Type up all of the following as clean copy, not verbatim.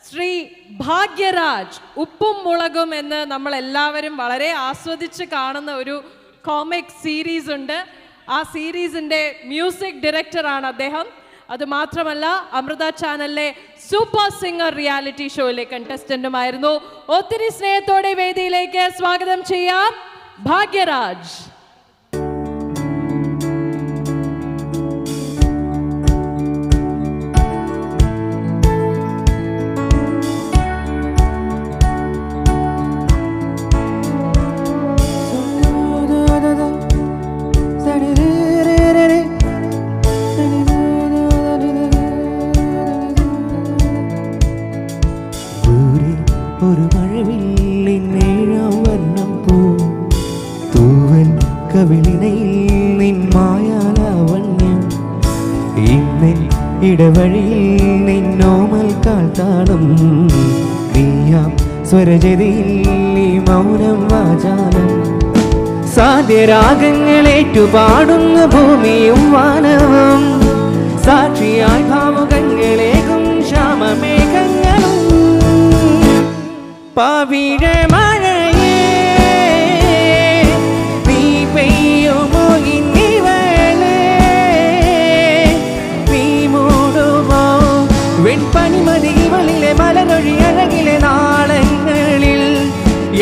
ശ്രീ ഭാഗ്യരാജ് ഉപ്പും മുളകും എന്ന് നമ്മൾ എല്ലാവരും വളരെ ആസ്വദിച്ച് കാണുന്ന ഒരു കോമിക് സീരീസ് ഉണ്ട്. ആ സീരീസിന്റെ മ്യൂസിക് ഡയറക്ടറാണ് അദ്ദേഹം. അത് മാത്രമല്ല അമൃത ചാനലിലെ സൂപ്പർ സിംഗർ റിയാലിറ്റി ഷോയിലെ കണ്ടസ്റ്റന്റുമായിരുന്നു. ഒത്തിരി സ്നേഹത്തോടെ വേദിയിലേക്ക് സ്വാഗതം ചെയ്യാം ഭാഗ്യരാജ്. ഒരു മഴവില്ലിൻ ഏഴാം വർണ്ണം പോ തൂവൽ കവിളിനയിൽ നിൻ മായാലാവണ്യം ഇന്നിൻ ഇടവഴിയിൽ നിന്നോമൽ കാൽത്താളം നീയാം സ്വരജതിയിൽ ഈ മൗനം വാചാലം സാധ്യരാഗങ്ങളേറ്റുപാടുന്ന ഭൂമിയും വാനവും സാക്ഷിയായി ഭാവുകങ്ങളേകും ശ്യാമമേഘങ്ങളും പവിഴ മഴയേ നീ പെയ്യുമോ ഇന്നിവളേ നീ മൂടുമോ വെൺപനിമതി ഇവളിലെ മലരൊഴി അഴകിലെ നാളങ്ങളിൽ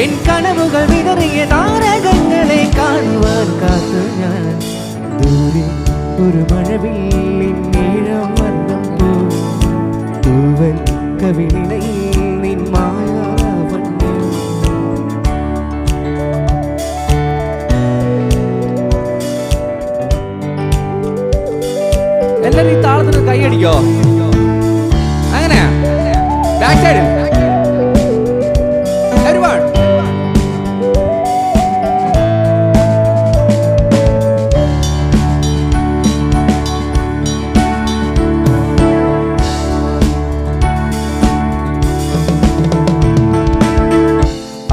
എൻ കനവുകൾ വിതറിയ താരകങ്ങളെ കാണുവാൻ കാത്തു ഞാൻ ദൂരെ ഒരു മഴവില്ലിൻ ഏഴാം വർണ്ണം പോ തൂവൽ കവിളിനയിൽ നിൻ മായ എല്ലാരും ഈ താളത്തിന് കൈയടിക്കോ? അങ്ങനെയാ ബാക്ക് സൈഡിൽ ഒരുപാട്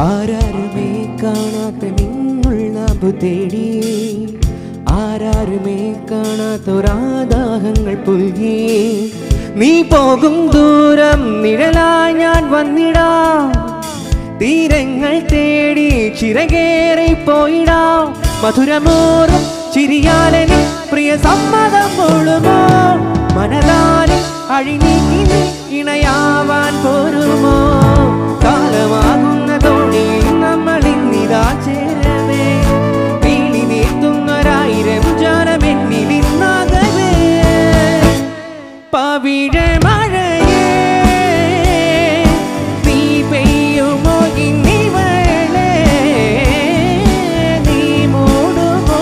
ആരാരുമേ കാണാത്ത നിന്നുള്ള തേടി ആരാരുമേ കാണാത്തൊരാദാഹങ്ങൾ പുൽകി നീ പോകും ദൂരം നിഴലായി ഞാൻ വന്നിടാം തീരങ്ങൾ തേടി ചിറകേറി പോയിടാം മധുരമോറും ചിരിയാലനി പ്രിയ സമ്മതം പോളുമോ മനതാലിൽ അഴിനീക്കി ഇണയാവാൻ പോരുമോ കാലമാകുന്ന തോണിയിൽ നമ്മൾ ഇന്നിതാ ചേരവേ നീളി നീർത്തുന്നൊരായിരം ജനമെന്നിലിന്നാകവേ പവിഴ മഴയേ നീ പെയ്യുമോ ഇന്നിവളേ നീ മൂടുമോ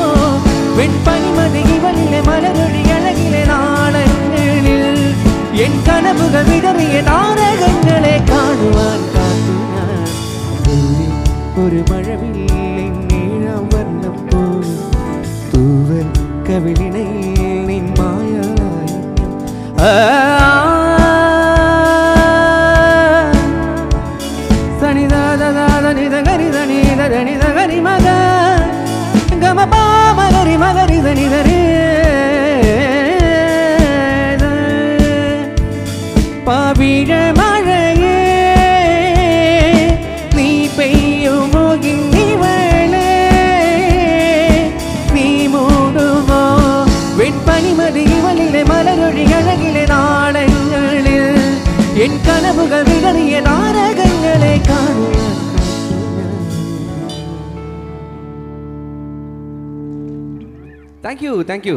വെൺപനിമതി ഇവളിലെ മലരൊഴി അഴകിലെ നാളങ്ങളിൽ എൻ കനവുകൾ വിതറിയ താരകങ്ങളെ കാണുവാൻ കാത്തു ഞാൻ ഒരു മഴവില്ലിൻ ഏഴാം വർണ്ണം പോ തൂവൽ കവിളിനയിൽ നിൻ മായാലയം സനിധനിധനിധനിധനി മഗ ഗമ പാമഗരി മഗരി ധനിധരി പവിഴ മഴയേ നീ പെയ്യുമോ ഇന്നിവളേ നീ മൂടുമോ വെൺപനിമതി ഇവളിലെ മലരൊഴി അഴകിലെ നാളങ്ങളിൽ എൻ കനവുകൾ വിതറിയ താരകങ്ങളെ കാണുവാൻ താങ്ക് യു